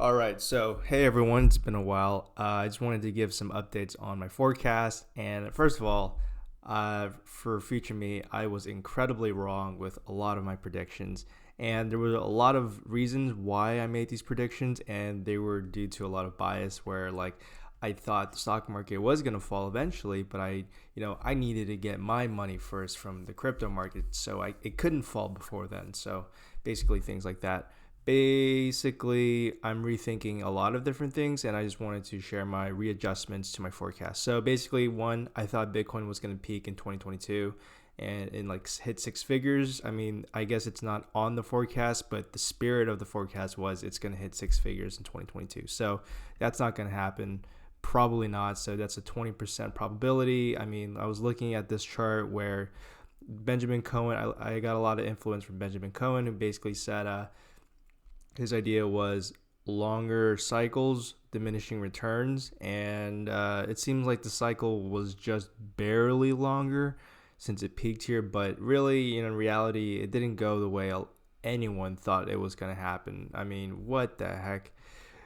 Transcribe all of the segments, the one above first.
All right, so hey everyone, it's been a while. I just wanted to give some updates on my forecast. And first of all, for future me, I was incredibly wrong with a lot of my predictions. And there were a lot of reasons why I made these predictions, and they were due to a lot of bias where, like, I thought the stock market was going to fall eventually, but I needed to get my money first from the crypto market, so it couldn't fall before then. So basically, things like that. Basically, I'm rethinking a lot of different things, and I just wanted to share my readjustments to my forecast. So basically, one, I thought Bitcoin was going to peak in 2022 and like hit six figures. I mean, I guess it's not on the forecast, but the spirit of the forecast was it's going to hit six figures in 2022. So that's not going to happen. Probably not. So that's a 20% probability. I mean, I was looking at this chart where Benjamin Cohen, I got a lot of influence from Benjamin Cohen, who basically said, his idea was longer cycles, diminishing returns, and it seems like the cycle was just barely longer since it peaked here. But really, in reality, it didn't go the way anyone thought it was going to happen. I mean, what the heck?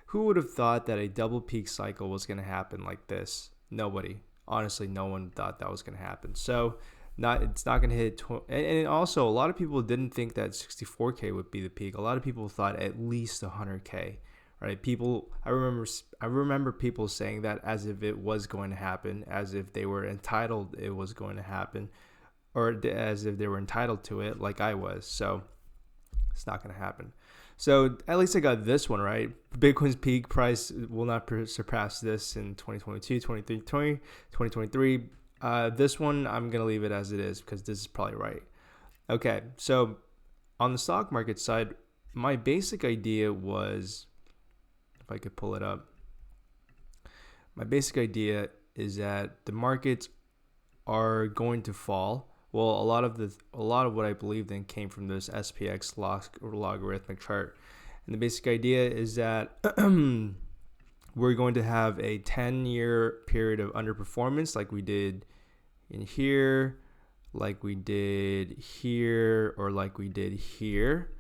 Who would have thought that a double peak cycle was going to happen like this? Nobody. Honestly, no one thought that was going to happen. So it's not going to hit and also a lot of people didn't think that 64k would be the peak. A lot of people thought at least 100k, right? I remember people saying that as if it was going to happen, as if they were entitled it was going to happen, or as if they were entitled to it like I was. So it's not going to happen. So at least I got this one right. Bitcoin's peak price will not surpass this in 2022, 2023. This one, I'm going to leave it as it is because this is probably right. Okay, so on the stock market side, my basic idea was, if I could pull it up, my basic idea is that the markets are going to fall. Well, a lot of what I believed in came from this SPX logarithmic chart. And the basic idea is that we're going to have a 10-year period of underperformance like we did in here, like we did here, or like we did here.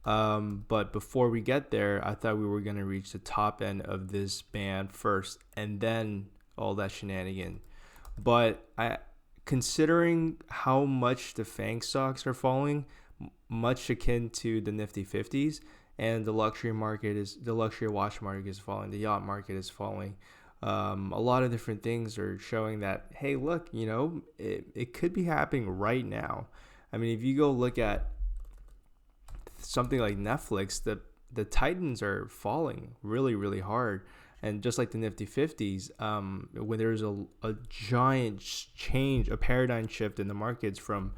But before we get there, I thought we were going to reach the top end of this band first and then all that shenanigan. But considering how much the FANG stocks are falling, much akin to the Nifty 50s, and the luxury watch market is falling, the yacht market is falling. A lot of different things are showing that, hey, look, it could be happening right now. I mean, if you go look at something like Netflix, the Titans are falling really, really hard. And just like the Nifty 50s, when there's a giant change, a paradigm shift in the markets from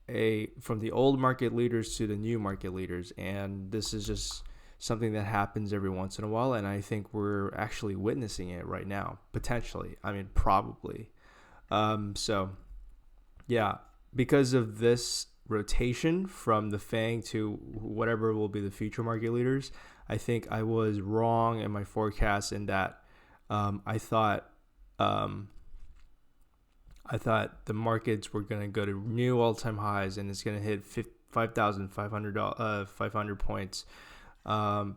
the old market leaders to the new market leaders. And this is just something that happens every once in a while, and I think we're actually witnessing it right now, potentially. I mean, probably. So, yeah, because of this rotation from the FANG to whatever will be the future market leaders, I think I was wrong in my forecast in that I thought the markets were going to go to new all-time highs, and it's going to hit 5,500 points.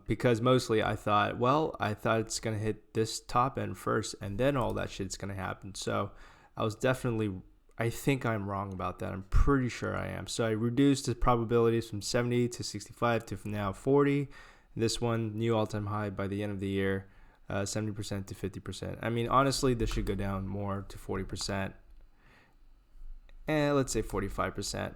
Because mostly I thought it's going to hit this top end first and then all that shit's going to happen. So I think I'm wrong about that. I'm pretty sure I am. So I reduced the probabilities from 70 to 65 to now 40. This one, new all-time high by the end of the year, 70% to 50%. I mean, honestly, this should go down more to 40%. And let's say 45%.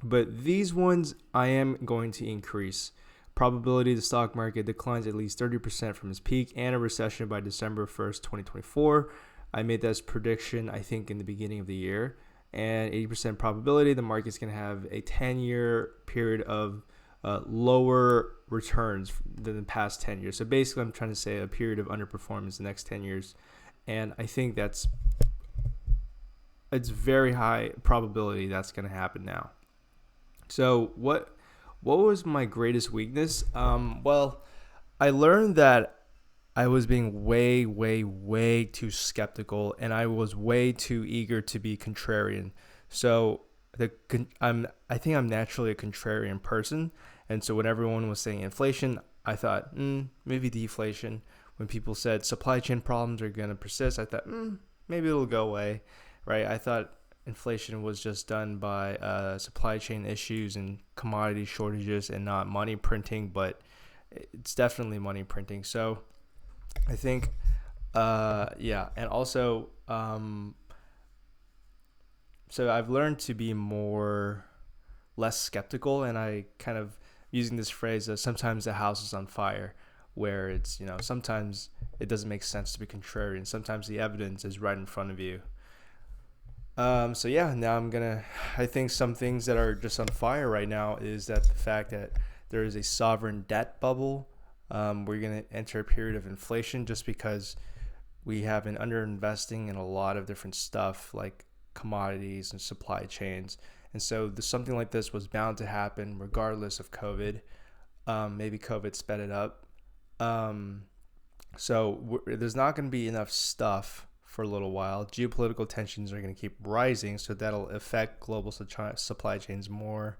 But these ones I am going to increase. Probability the stock market declines at least 30% from its peak and a recession by December 1st, 2024. I made that as prediction, I think, in the beginning of the year. And 80% probability the market's going to have a 10-year period of lower returns than the past 10 years. So basically, I'm trying to say a period of underperformance the next 10 years. And I think it's very high probability that's going to happen now. So what was my greatest weakness? Well, I learned that I was being way, way, way too skeptical, and I was way too eager to be contrarian. So I think I'm naturally a contrarian person, and so when everyone was saying inflation, I thought, maybe deflation. When people said supply chain problems are going to persist, I thought, maybe it'll go away, right? I thought inflation was just done by supply chain issues and commodity shortages and not money printing, but it's definitely money printing. So I think, and also, so I've learned to be less skeptical, and I kind of using this phrase that sometimes the house is on fire, where it's, sometimes it doesn't make sense to be contrarian. Sometimes the evidence is right in front of you. So yeah, now I think some things that are just on fire right now is that the fact that there is a sovereign debt bubble. We're going to enter a period of inflation just because we have been underinvesting in a lot of different stuff like commodities and supply chains. And so something like this was bound to happen regardless of COVID. Maybe COVID sped it up. So there's not going to be enough stuff for a little while. Geopolitical tensions are going to keep rising, so that'll affect global supply chains more.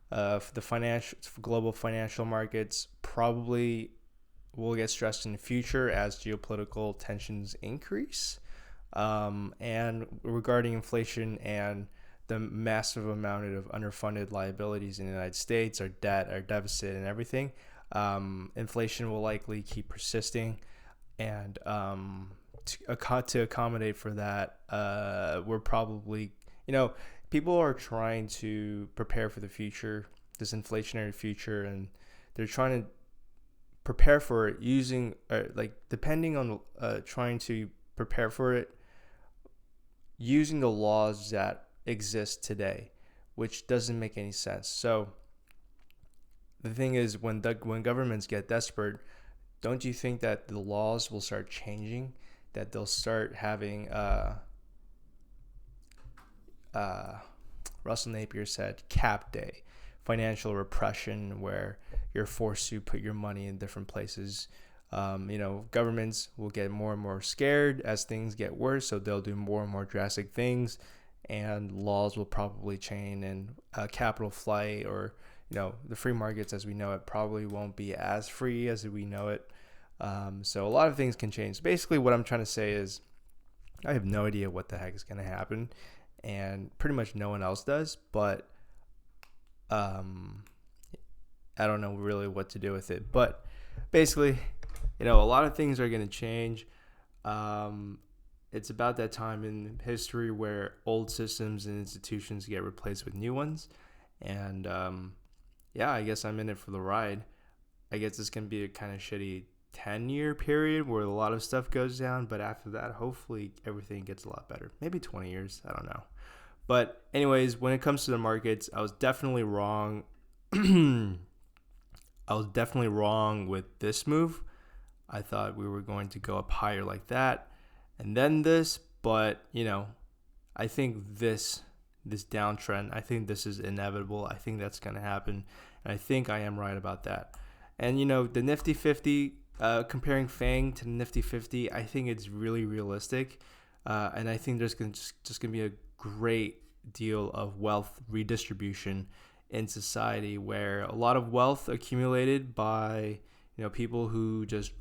The global financial markets probably will get stressed in the future as geopolitical tensions increase. And regarding inflation and the massive amount of underfunded liabilities in the United States, our debt, our deficit, and everything, inflation will likely keep persisting. And to accommodate for that, we're probably, people are trying to prepare for the future, this inflationary future, and they're trying to prepare for it using, depending on trying to prepare for it using the laws that exist today, which doesn't make any sense. So the thing is, when governments get desperate, don't you think that the laws will start changing? That they'll start having, Russell Napier said, cap day, financial repression, where you're forced to put your money in different places. Governments will get more and more scared as things get worse, so they'll do more and more drastic things, and laws will probably change, and capital flight, or the free markets as we know it probably won't be as free as we know it. So a lot of things can change. Basically, what I'm trying to say is I have no idea what the heck is going to happen, and pretty much no one else does, but I don't know really what to do with it. But basically, a lot of things are going to change. It's about that time in history where old systems and institutions get replaced with new ones. And I guess I'm in it for the ride. I guess it's going to be a kind of shitty 10-year period where a lot of stuff goes down. But after that, hopefully everything gets a lot better. Maybe 20 years. I don't know. But anyways, when it comes to the markets, I was definitely wrong. I was definitely wrong with this move. I thought we were going to go up higher like that and then this, but I think this downtrend, I think this is inevitable. I think that's going to happen, and I think I am right about that. And the Nifty 50, comparing FANG to the Nifty 50, I think it's really realistic, and I think there's just going to be a great deal of wealth redistribution in society, where a lot of wealth accumulated by people who just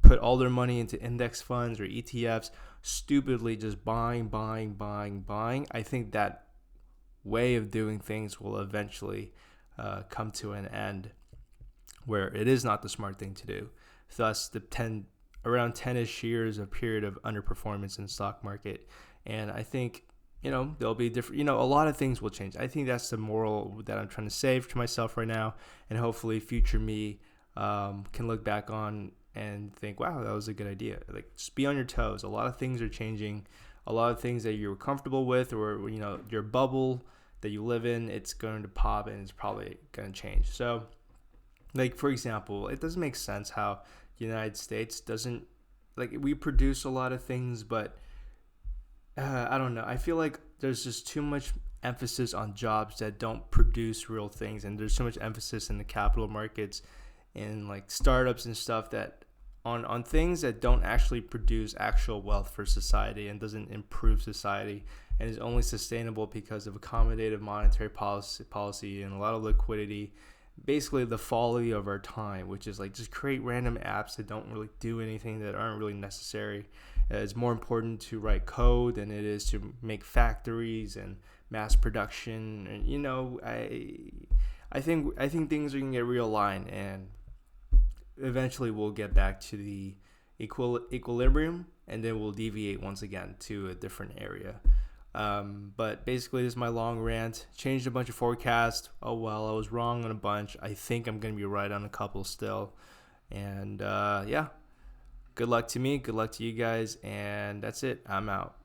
put all their money into index funds or ETFs, stupidly just buying. I think that way of doing things will eventually come to an end, where it is not the smart thing to do. Thus, around 10-ish years of period of underperformance in the stock market. And I think, there'll be different, a lot of things will change. I think that's the moral that I'm trying to save to myself right now. And hopefully future me can look back on and think, wow, that was a good idea. Like, just be on your toes. A lot of things are changing. A lot of things that you're comfortable with, or your bubble that you live in, it's going to pop and it's probably going to change. So, like, for example, it doesn't make sense how the United States doesn't, we produce a lot of things, but I don't know. I feel like there's just too much emphasis on jobs that don't produce real things, and there's so much emphasis in the capital markets and startups and stuff that on things that don't actually produce actual wealth for society and doesn't improve society, and is only sustainable because of accommodative monetary policy and a lot of liquidity basically the folly of our time, which is like just create random apps that don't really do anything, that aren't really necessary. It's more important to write code than it is to make factories and mass production. And I think things are gonna get realigned, and eventually we'll get back to the equilibrium, and then we'll deviate once again to a different area. But basically, this is my long rant. Changed a bunch of forecasts. Oh well, I was wrong on a bunch. I think I'm gonna be right on a couple still. And yeah, good luck to me. Good luck to you guys. And that's it. I'm out.